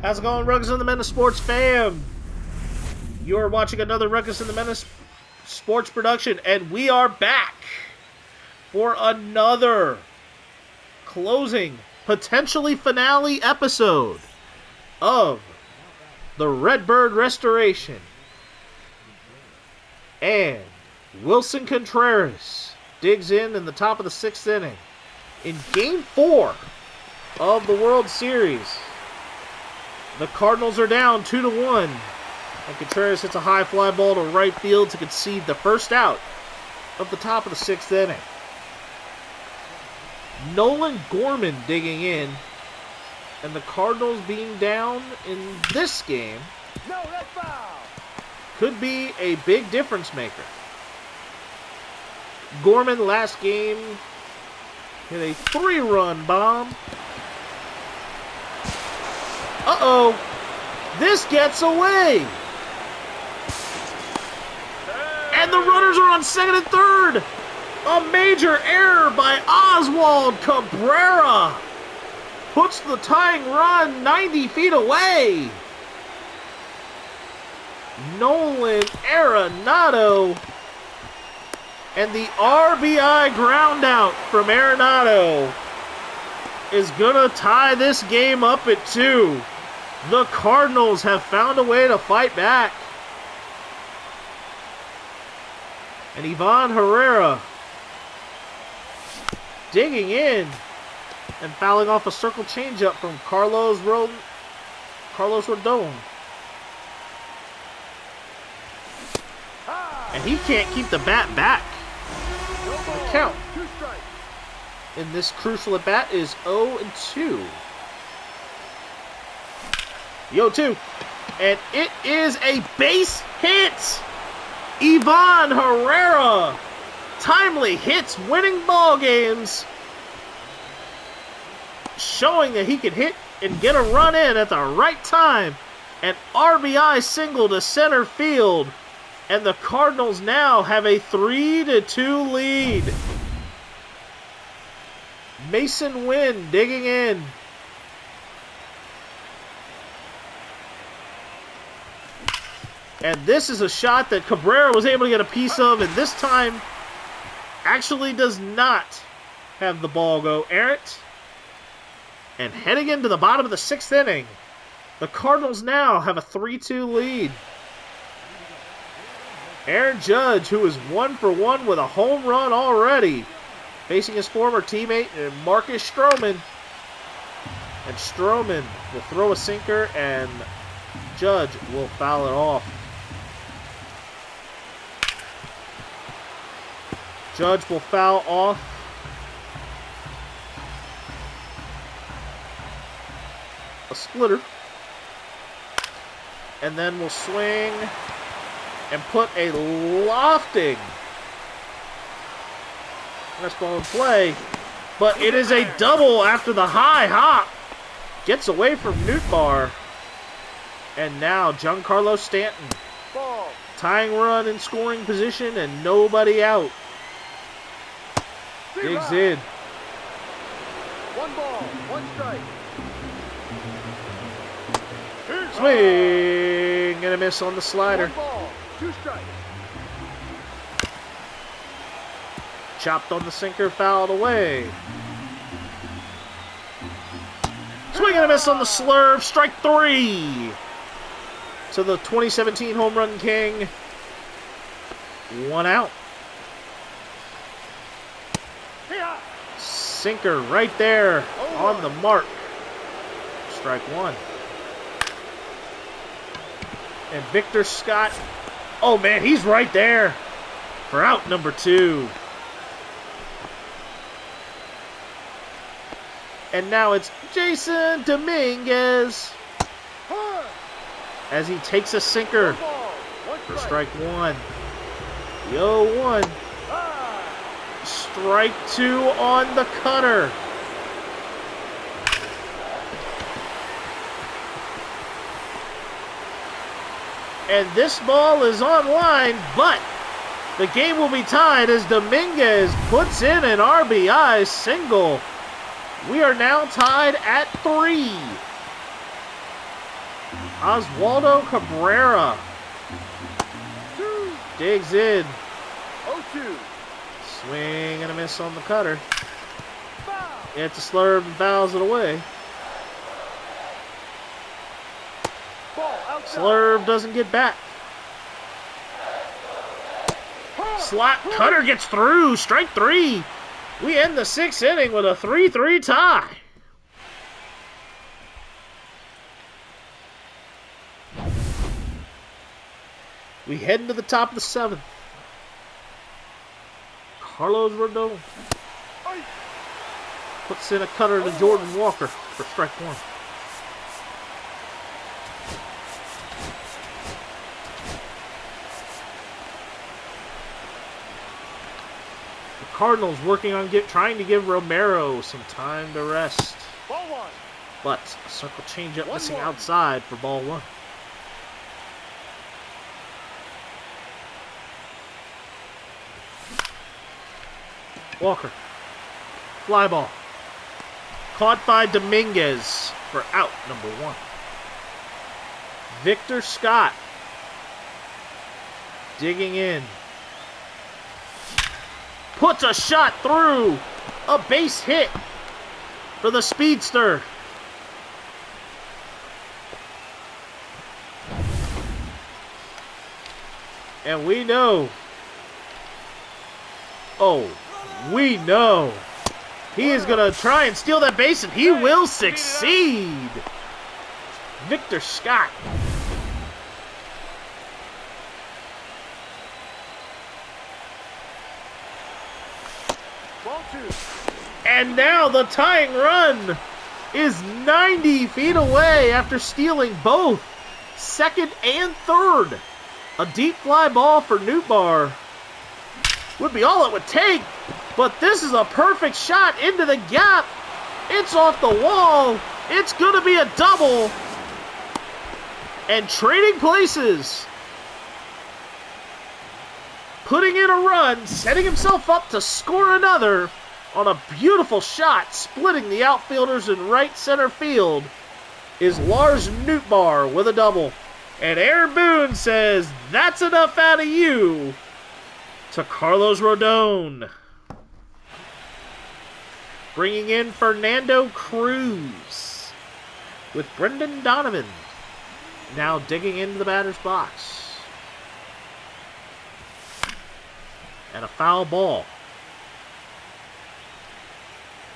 How's it going, Ruckus in the Menace Sports fam? You're watching another Ruckus in the Menace Sports production, and we are back for another closing, potentially finale episode of the Redbird Restoration. And Wilson Contreras digs in the top of the 6th inning in Game 4 of the World Series. The Cardinals are down 2-1, and Contreras hits a high fly ball to right field to concede the first out of the top of the 6th inning. Nolan Gorman digging in, and the Cardinals being down in this game could be a big difference maker. Gorman last game hit a 3-run bomb. Uh-oh, this gets away. And the runners are on second and third. A major error by Oswald Cabrera puts the tying run 90 feet away. Nolan Arenado, and the RBI ground out from Arenado is gonna tie this game up at 2. The Cardinals have found a way to fight back. And Ivan Herrera digging in and fouling off a circle changeup from Carlos Rodon. And he can't keep the bat back. The count in this crucial at bat is 0-2. The 0-2. And it is a base hit. Ivan Herrera timely hits winning ball games, showing that he can hit and get a run in at the right time. An RBI single to center field, and the Cardinals now have a 3-2 lead. Mason Wynn digging in. And this is a shot that Cabrera was able to get a piece of, and this time actually does not have the ball go errant. And heading into the bottom of the 6th inning, the Cardinals now have a 3-2 lead. Aaron Judge, who is 1-for-1 with a home run already, facing his former teammate Marcus Stroman. And Stroman will throw a sinker, and Judge will foul it off. Judge will foul off a splitter, and then will swing and put a lofting fastball in play, but it is a double after the high hop. Gets away from Nootbaar, and now Giancarlo Stanton, tying run in scoring position and nobody out. Digs in. 1 ball, 1 strike. Swing and a miss on the slider. 1 ball, 2 strikes. Chopped on the sinker, fouled away. Swing and a miss on the slurve, strike 3. So the 2017 home run king, 1 out. Sinker right there on the mark. Strike 1. And Victor Scott, oh man, he's right there for out number 2. And now it's Jason Dominguez as he takes a sinker for strike 1. The 0-1. Strike 2 on the cutter. And this ball is online, but the game will be tied as Dominguez puts in an RBI single. We are now tied at 3. Oswaldo Cabrera 2, digs in. 0-2. Swing and a miss on the cutter. Foul. It's a slurve and fouls it away. Ball outside. Slurve doesn't get back. Slot cutter gets through. Strike 3. We end the 6th inning with a 3-3 tie. We head into the top of the 7th. Carlos Rodon puts in a cutter to Jordan Walker for strike 1. The Cardinals working on trying to give Romero some time to rest. Ball 1. But a circle changeup missing 1-1. outside for ball 1. Walker. Fly ball. Caught by Dominguez for out number 1. Victor Scott. Digging in. Puts a shot through. A base hit for the speedster. And we know. Oh, we know. He is going to try and steal that base, and he will succeed. Victor Scott. Ball 2. And now the tying run is 90 feet away after stealing both second and third. A deep fly ball for Nootbaar would be all it would take, but this is a perfect shot into the gap. It's off the wall. It's going to be a double. And trading places. Putting in a run, setting himself up to score another on a beautiful shot, splitting the outfielders in right center field, is Lars Nootbaar with a double. And Aaron Boone says, that's enough out of you, to Carlos Rodon. Bringing in Fernando Cruz with Brendan Donovan now digging into the batter's box. And a foul ball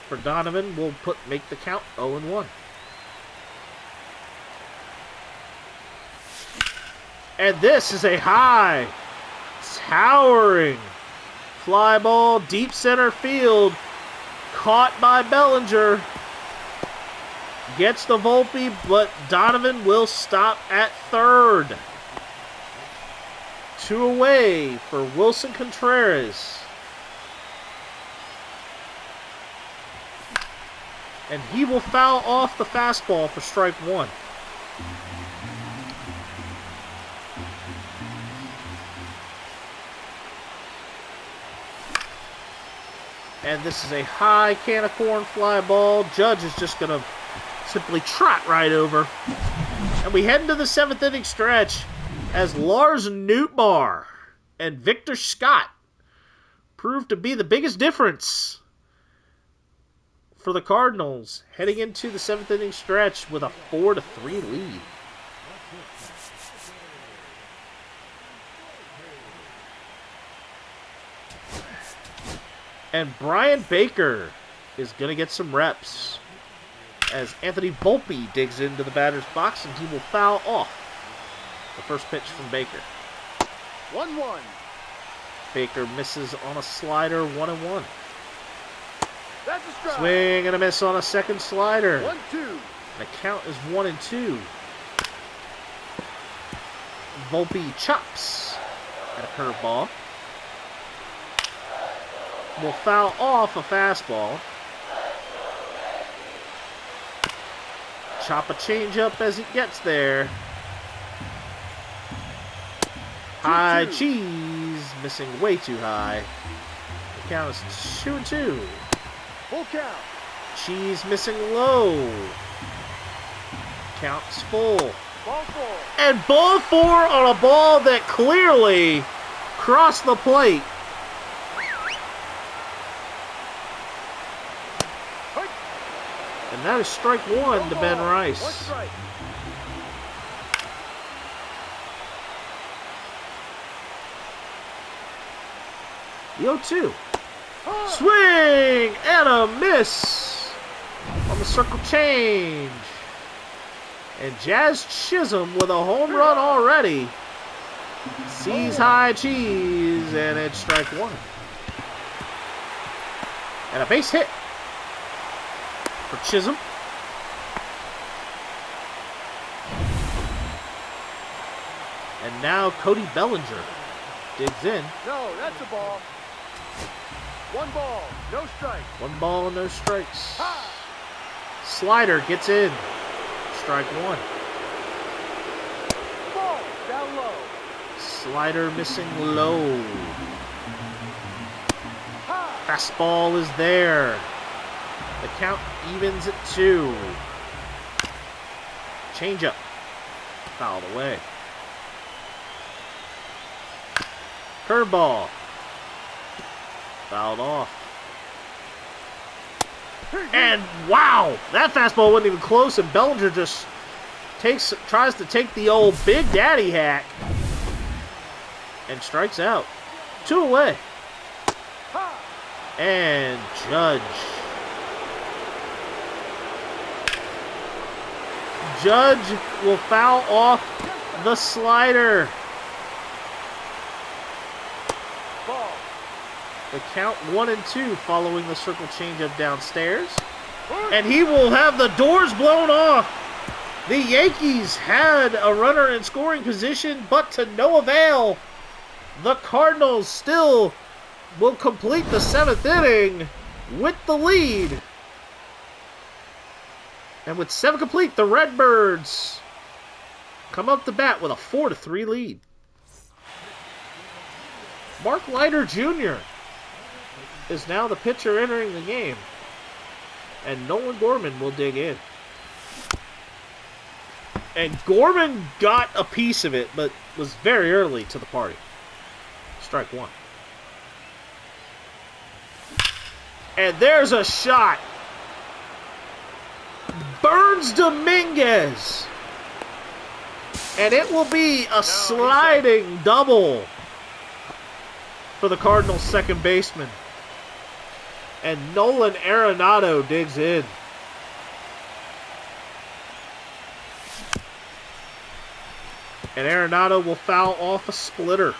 for Donovan will make the count 0-1. And this is a high, towering fly ball, deep center field, caught by Bellinger. Gets the Volpe, but Donovan will stop at third. 2 away for Wilson Contreras. And he will foul off the fastball for strike 1. And this is a high can of corn fly ball. Judge is just going to simply trot right over. And we head into the 7th inning stretch as Lars Nootbaar and Victor Scott prove to be the biggest difference for the Cardinals heading into the 7th inning stretch with a 4-3 lead. And Brian Baker is going to get some reps as Anthony Volpe digs into the batter's box, and he will foul off the first pitch from Baker. 1-1. Baker misses on a slider, 1-1. That's a strike. Swing and a miss on a second slider. 1-2. The count is 1-2. Volpe chops at a curveball. Will foul off a fastball. Chop a changeup as he gets there. High cheese, missing way too high. The count is 2-2. Full count. Cheese missing low. Count's full. Ball four. And ball four on a ball that clearly crossed the plate. And that is strike one to Ben Rice. One strike. The 0-2. Swing and a miss on the circle change. And Jazz Chisholm with a home run already. Sees high cheese, and it's strike one. And a base hit for Chisholm. And now Cody Bellinger digs in. No, that's a ball. One ball, no strike. One ball, no strikes. Slider gets in. Strike one. Ball down low. Slider missing low. Fastball is there. The count evens at 2. Changeup. Fouled away. Curveball. Fouled off. And wow, that fastball wasn't even close, and Bellinger just tries to take the old Big Daddy hack and strikes out. 2 away. And Judge will foul off the slider. Ball. The count 1-2 following the circle changeup downstairs. And he will have the doors blown off. The Yankees had a runner in scoring position, but to no avail. The Cardinals still will complete the 7th inning with the lead. And with 7 complete, the Redbirds come up to bat with a 4-3 lead. Mark Leiter Jr. is now the pitcher entering the game. And Nolan Gorman will dig in. And Gorman got a piece of it, but was very early to the party. Strike one. And there's a shot. Burns Dominguez. And it will be a sliding double for the Cardinals' second baseman. And Nolan Arenado digs in. And Arenado will foul off a splitter.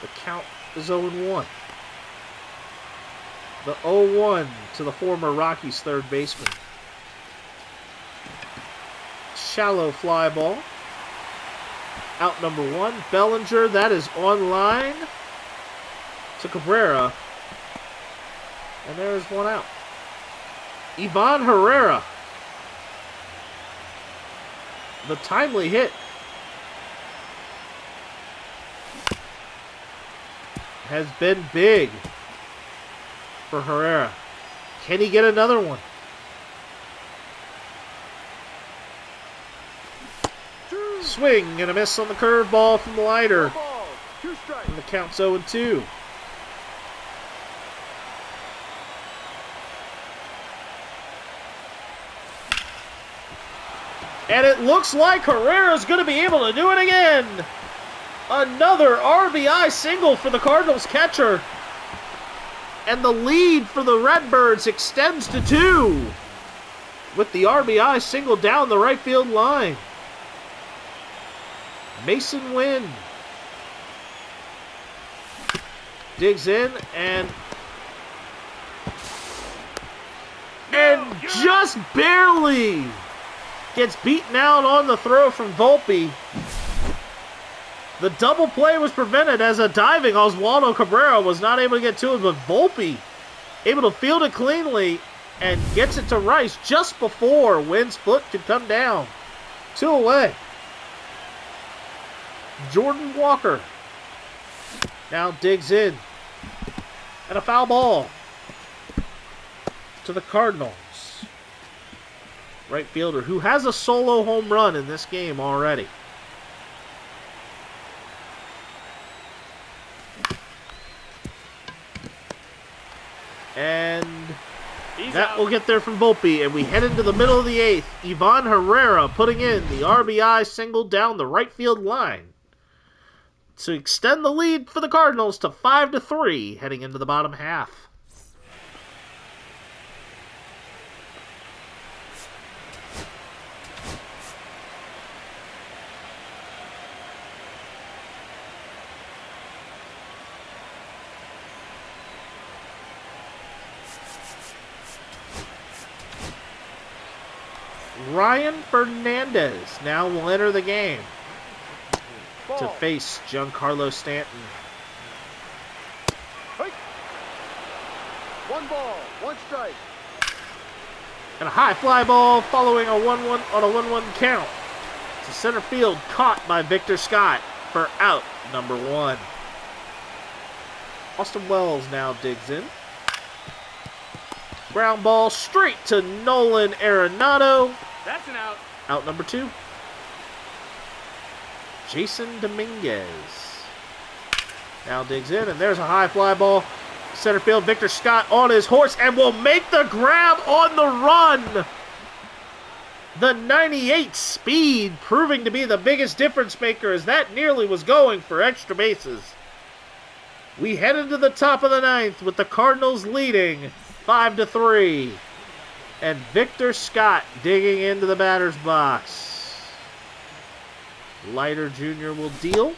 The count is 0-1. The 0-1 to the former Rockies third baseman. Shallow fly ball. Out number 1. Bellinger, that is on line to Cabrera. And there is one out. Ivan Herrera. The timely hit. Has been big for Herrera. Can he get another one? Swing and a miss on the curveball from the Leiter. And the count's 0-2. And it looks like Herrera's going to be able to do it again. Another RBI single for the Cardinals catcher. And the lead for the Redbirds extends to 2. With the RBI single down the right field line. Mason Wynn digs in and just barely gets beaten out on the throw from Volpe. The double play was prevented as a diving Oswaldo Cabrera was not able to get to it, but Volpe able to field it cleanly and gets it to Rice just before Wynn's foot could come down. 2 away. Jordan Walker now digs in. And a foul ball to the Cardinals. right fielder, who has a solo home run in this game already. And that will get there from Volpe, and we head into the middle of the 8th. Ivan Herrera putting in the RBI single down the right field line to extend the lead for the Cardinals to 5-3 heading into the bottom half. Ryan Fernandez now will enter the game to face Giancarlo Stanton. Hey. 1 ball, 1 strike. And a high fly ball following a 1-1 on a 1-1 count to center field, caught by Victor Scott for out number 1. Austin Wells now digs in. Ground ball straight to Nolan Arenado. That's an out. Out number 2. Jason Dominguez now digs in, and there's a high fly ball. Center field, Victor Scott on his horse and will make the grab on the run. The 98 speed proving to be the biggest difference maker, as that nearly was going for extra bases. We head into the top of the 9th with the Cardinals leading 5-3. And Victor Scott digging into the batter's box. Leiter Jr. will deal.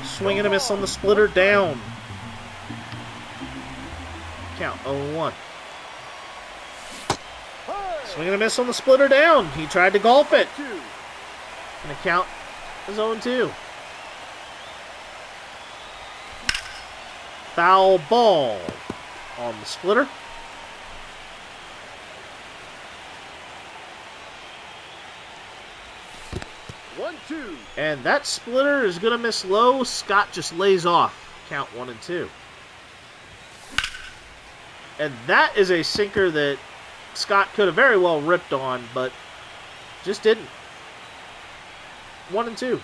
Swing and a miss on the splitter, down. Count 0-1. Swing and a miss on the splitter, down. He tried to golf it. And the count is 0-2. Foul ball on the splitter. And that splitter is going to miss low. Scott just lays off. Count 1-2. And that is a sinker that Scott could have very well ripped on, but just didn't. 1-2.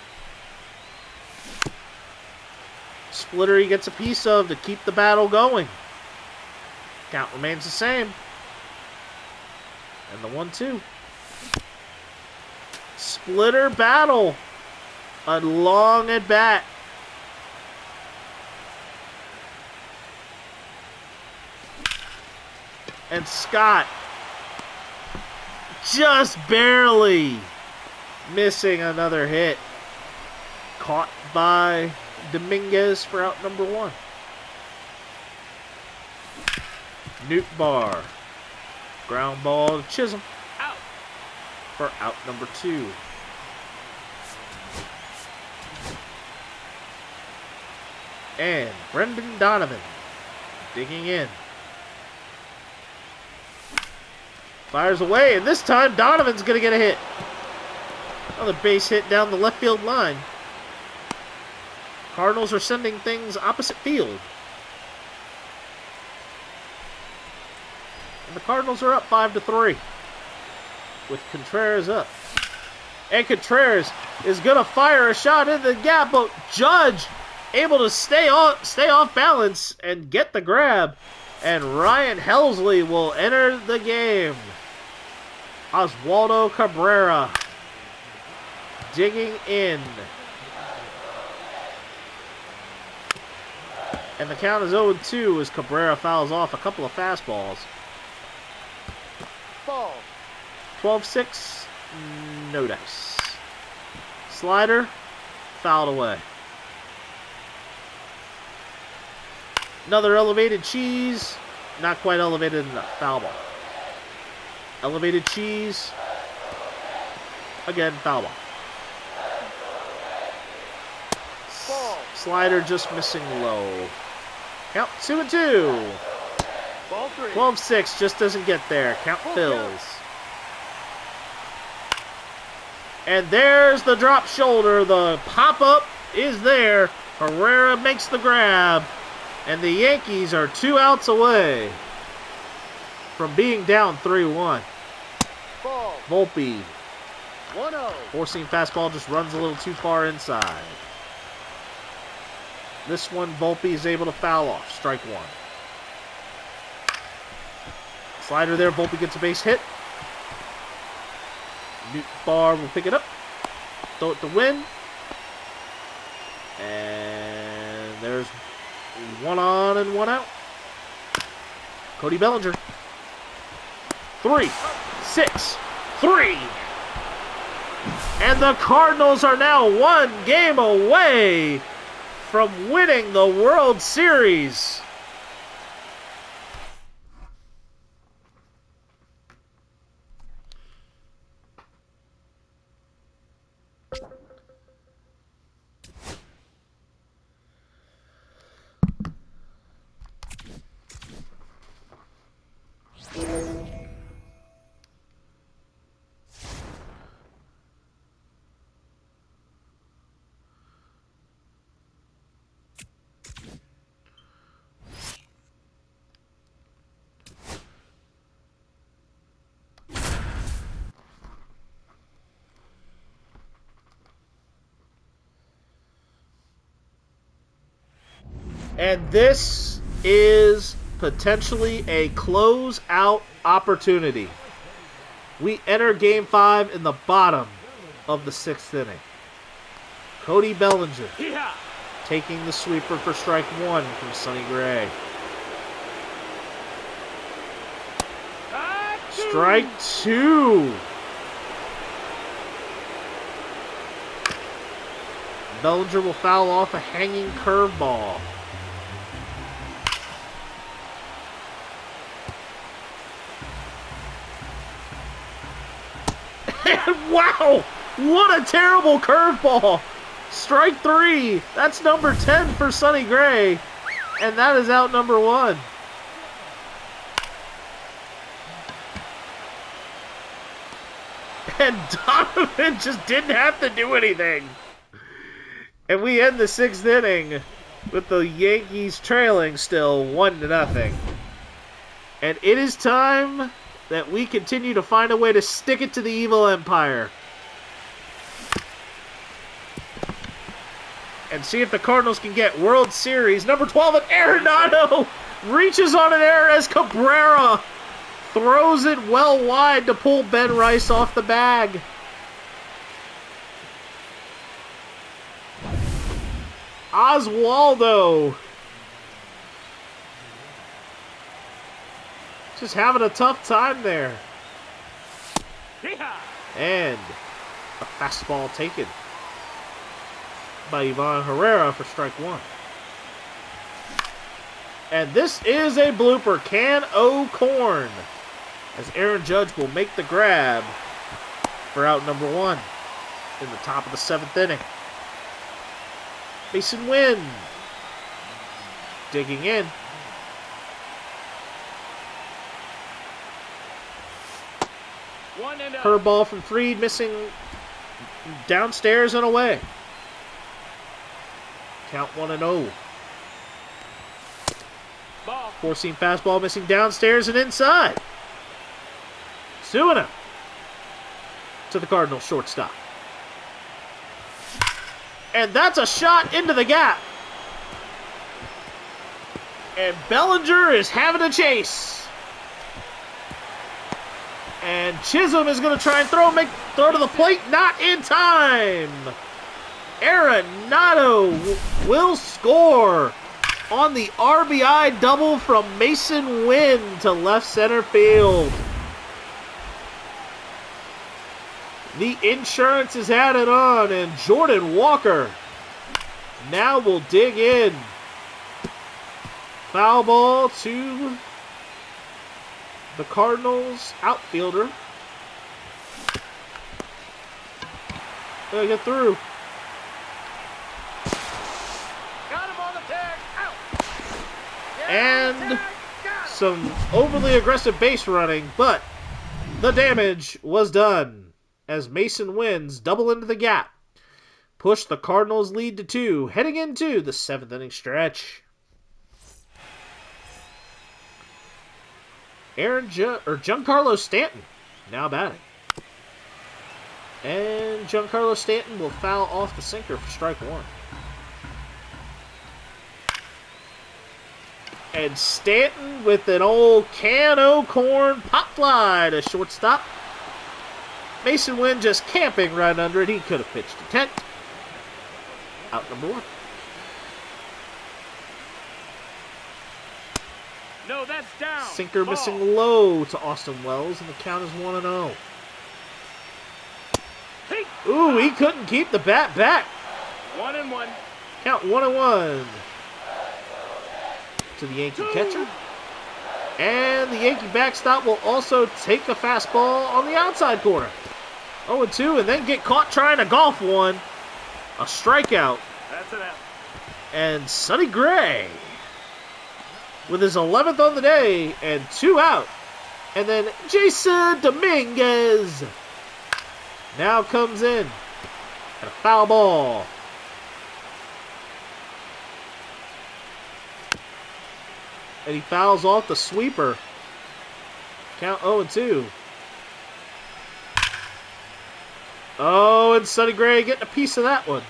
Splitter he gets a piece of to keep the battle going. Count remains the same. And the 1-2. Splitter battle. A long at bat. And Scott just barely missing another hit. Caught by Dominguez for out number 1. Newt Bar. Ground ball to Chisholm. Out. For out number 2. And Brendan Donovan digging in. Fires away, and this time Donovan's going to get a hit. Another base hit down the left field line. Cardinals are sending things opposite field. And the Cardinals are up 5-3 with Contreras up. And Contreras is going to fire a shot into the gap, but Judge able to stay off balance and get the grab. And Ryan Helsley will enter the game. Oswaldo Cabrera digging in. And the count is 0-2 as Cabrera fouls off a couple of fastballs. Ball. 12-6, no dice. Slider, fouled away. Another elevated cheese, not quite elevated enough. Foul ball. Elevated cheese, again, foul ball. Slider just missing low. Count 2-2. Ball 3. 12-6 just doesn't get there. Count fills. And there's the drop shoulder. The pop-up is there. Herrera makes the grab. And the Yankees are 2 outs away. from being down 3-1. Ball. Volpe, 1-0. forcing fastball, just runs a little too far inside. This one, Volpe is able to foul off. Strike one. Slider there. Volpe gets a base hit. Barr will pick it up. Throw it to win. And there's one on and one out. Cody Bellinger. 3-6-3. And the Cardinals are now one game away from winning the World Series. And this is potentially a close-out opportunity. We enter Game 5 in the bottom of the 6th inning. Cody Bellinger taking the sweeper for strike one from Sonny Gray. Strike two. Bellinger will foul off a hanging curveball. And wow! What a terrible curveball! Strike three. That's number 10 for Sonny Gray. And that is out number one. And Donovan just didn't have to do anything. And we end the 6th inning with the Yankees trailing still 1-0. And it is time that we continue to find a way to stick it to the evil empire. And see if the Cardinals can get World Series number 12. And Arenado reaches on an error as Cabrera throws it well wide to pull Ben Rice off the bag. Oswaldo just having a tough time there. And a fastball taken by Ivan Herrera for strike one. And this is a blooper. Can O'Corn, as Aaron Judge will make the grab for out number one in the top of the 7th inning. Mason Wynn digging in. Curveball from Fried, missing downstairs and away. Count 1-0. Four-seam fastball missing downstairs and inside. Suina to the Cardinals shortstop. And that's a shot into the gap. And Bellinger is having a chase. And Chisholm is going to try and throw to the plate. Not in time. Arenado will score on the RBI double from Mason Wynn to left center field. The insurance has had it on, and Jordan Walker now will dig in. Foul ball to the Cardinals outfielder. Gotta get through. Got him on the tag. Out. And some overly aggressive base running, but the damage was done as Mason Wynn's double into the gap pushed the Cardinals' lead to 2, heading into the 7th inning stretch. Giancarlo Stanton now batting. And Giancarlo Stanton will foul off the sinker for strike one. And Stanton with an old can o' corn pop fly to shortstop. Mason Wynn just camping right under it. He could have pitched a tent. Out number one. No, that's down. Sinker Ball. missing low to Austin Wells, and the count is 1-0. Hey. Ooh, he couldn't keep the bat back. 1-1. Count 1-1 to the Yankee catcher. And the Yankee backstop will also take a fastball on the outside corner. 0-2, and then get caught trying to golf one. A strikeout. That's an F. And Sonny Gray with his 11th on the day and 2 out. And then Jason Dominguez now comes in. And a foul ball. And he fouls off the sweeper. Count 0-2. Oh, and Sonny Gray getting a piece of that one.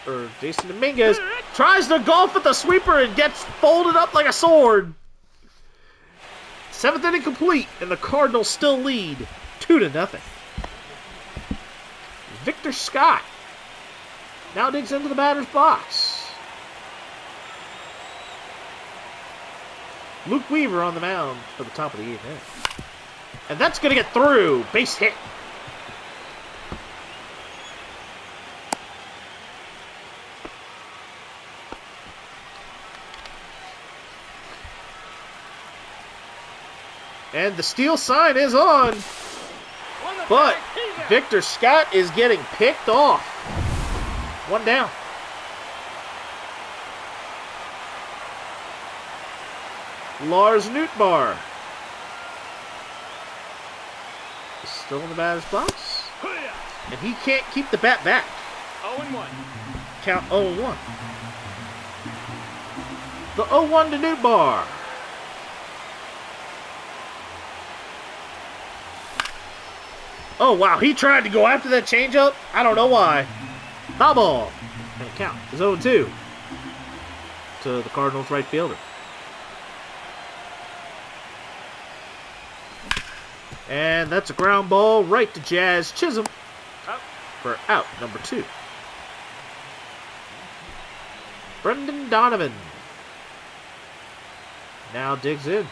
Or Jason Dominguez tries to golf with the sweeper and gets folded up like a sword. 7th inning complete, and the Cardinals still lead 2-0. Victor Scott now digs into the batter's box. Luke Weaver on the mound for the top of the 8th inning. And that's going to get through. Base hit. And the steal sign is on. But Victor Scott is getting picked off. 1 down. Lars Nootbaar is still in the batter's box. And he can't keep the bat back. 0-1. Count 0-1. The 0-1 to Nootbaar. Oh, wow. He tried to go after that changeup. I don't know why. Foul ball. And the count is 0-2 to the Cardinals right fielder. And that's a ground ball right to Jazz Chisholm for out number 2. Brendan Donovan now digs in.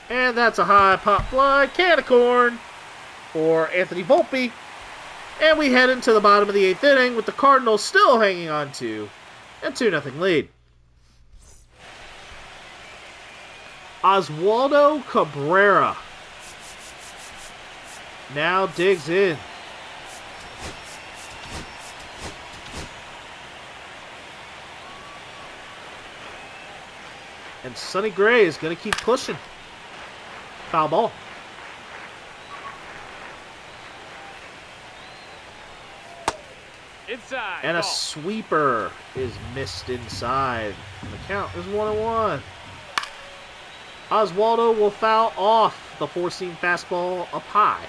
And that's a high pop fly, can of corn for Anthony Volpe. And we head into the bottom of the 8th inning with the Cardinals still hanging on to a 2-0 lead. Oswaldo Cabrera now digs in. And Sonny Gray is going to keep pushing. Foul ball. Inside. And a ball. sweeper is missed inside. And the count is 1-1. Oswaldo will foul off the four-seam fastball up high.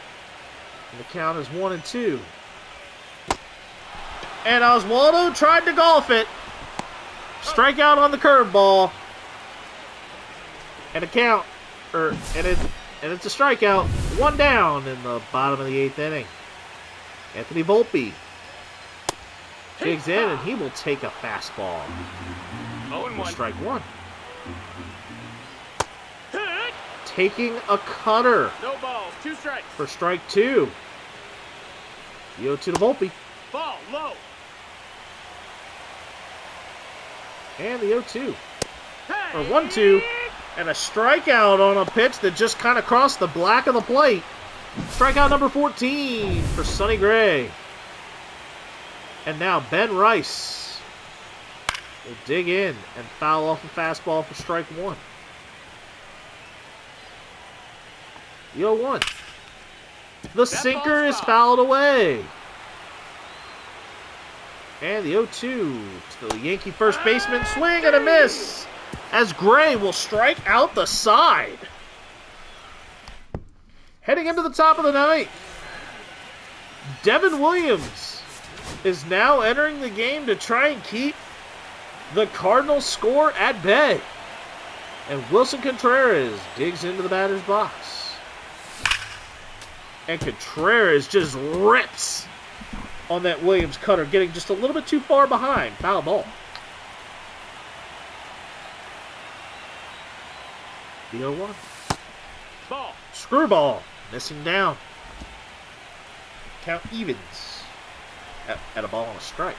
And the count is 1-2. And Oswaldo tried to golf it. Strikeout on the curveball. And a count. And it's a strikeout. 1 down in the bottom of the 8th inning. Anthony Volpe digs in, and he will take a fastball. 0-1. For strike 1. Taking a cutter No balls. 2 strikes. for strike 2. The 0-2 to Volpe. Ball low. And the 0-2. Or 1-2. And a strikeout on a pitch that just kind of crossed the black of the plate. Strikeout number 14 for Sonny Gray. And now Ben Rice will dig in and foul off a fastball for strike 1. The 0-1. The sinker is fouled away. And the 0-2 to the Yankee first baseman. Swing and a miss as Gray will strike out the side. Heading into the top of the ninth, Devin Williams is now entering the game to try and keep the Cardinals score at bay. And Wilson Contreras digs into the batter's box. And Contreras just rips on that Williams cutter, getting just a little bit too far behind. Foul ball. The 0-1. Ball. Screwball. Missing down. Count evens at a ball and a strike.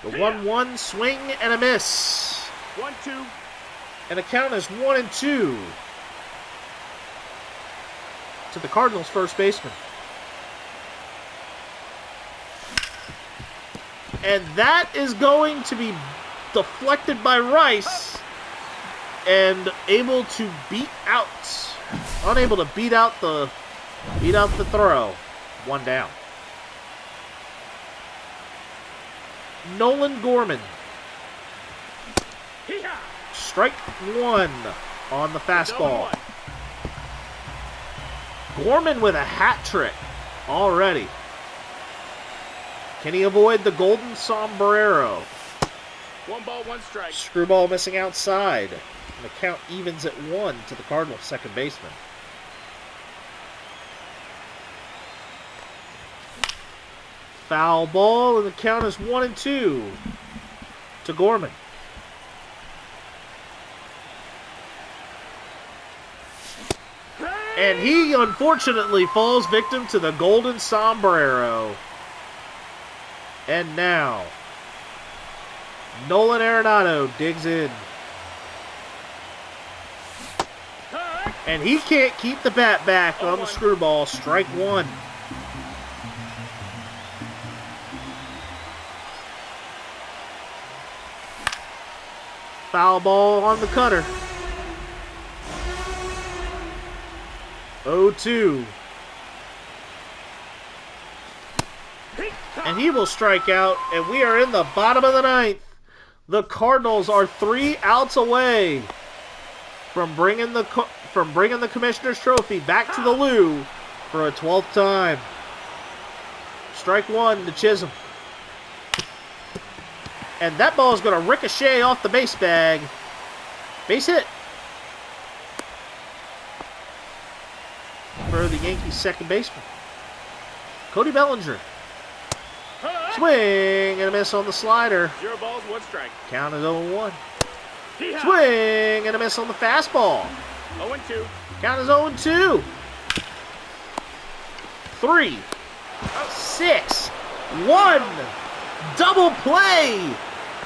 The 1-1 swing and a miss. 1-2. And the count is 1-2 to the Cardinals first baseman. And that is going to be deflected by Rice and able to unable to beat out the throw. One down. Nolan Gorman. Strike one on the fastball. Gorman with a hat trick already. Can he avoid the golden sombrero? 1 ball, 1 strike. Screwball missing outside. And the count evens at 1 to the Cardinals second baseman. Foul ball, and the count is 1-2 to Gorman. And he unfortunately falls victim to the golden sombrero. And now, Nolan Arenado digs in. And he can't keep the bat back on the screwball. Strike one. Foul ball on the cutter. 0-2. And he will strike out, and we are in the bottom of the ninth. The Cardinals are 3 outs away from bringing the Commissioner's Trophy back to the Lou for a 12th time. Strike one to Chisholm. And that ball is going to ricochet off the base bag. Base hit for the Yankees second baseman, Cody Bellinger. Swing and a miss on the slider. 0 balls, 1 strike. Count is 0-1. Swing and a miss on the fastball. 0-2. Count is 0-2. 3, 6, 1. Double play.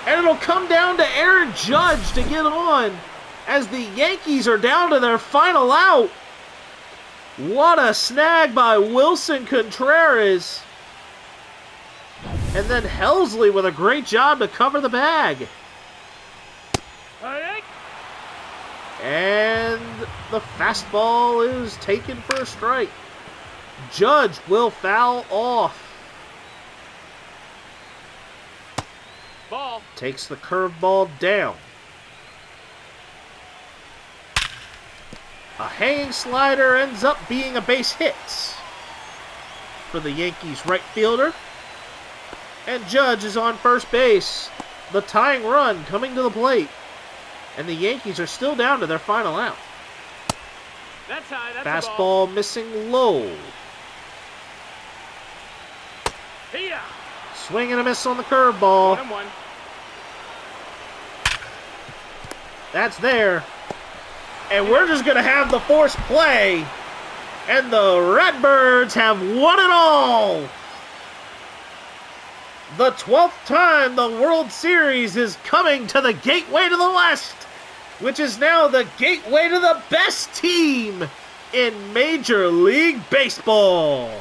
And it'll come down to Aaron Judge to get on as the Yankees are down to their final out. What a snag by Wilson Contreras. And then Helsley with a great job to cover the bag. And the fastball is taken for a strike. Judge will foul off. Ball. Takes the curveball down. A hanging slider ends up being a base hit for the Yankees right fielder. And Judge is on first base. The tying run coming to the plate. And the Yankees are still down to their final out. That's high. That's fastball missing low. Here. Swing and a miss on the curveball. 1-1. That's there. And we're just going to have the forced play. And the Redbirds have won it all. The 12th time the World Series is coming to the gateway to the West, which is now the gateway to the best team in Major League Baseball.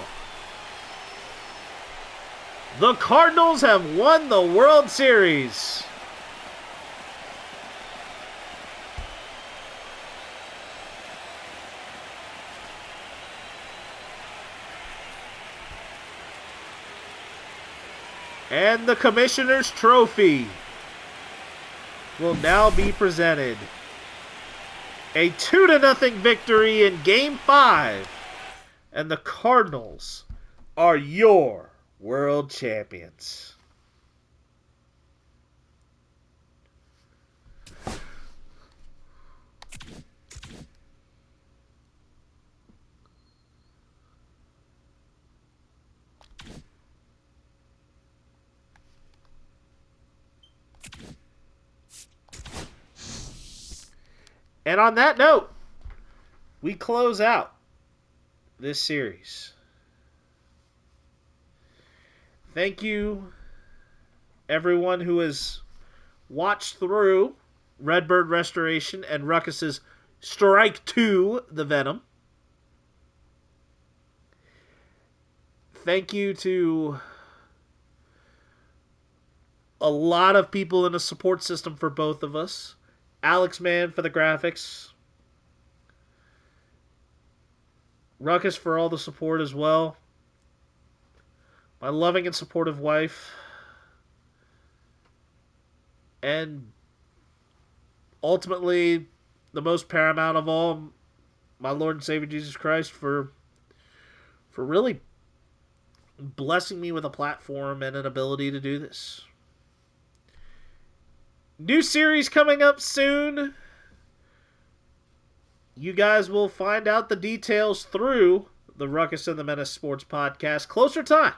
The Cardinals have won the World Series. And the Commissioner's Trophy will now be presented. A 2-0 victory in Game 5. And the Cardinals are your world champions. And on that note, we close out this series. Thank you, everyone who has watched through Redbird Restoration and Ruckus's Strike 2, the Venom. Thank you to a lot of people in the support system for both of us. Alex Mann for the graphics. Ruckus for all the support as well. My loving and supportive wife. And ultimately, the most paramount of all, my Lord and Savior Jesus Christ for really blessing me with a platform and an ability to do this. New series coming up soon. You guys will find out the details through the Ruckus and the Menace Sports Podcast closer time.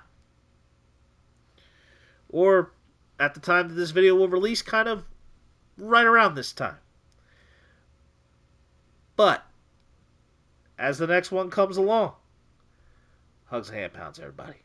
Or at the time that this video will release, kind of right around this time. But as the next one comes along, hugs and hand pounds, everybody.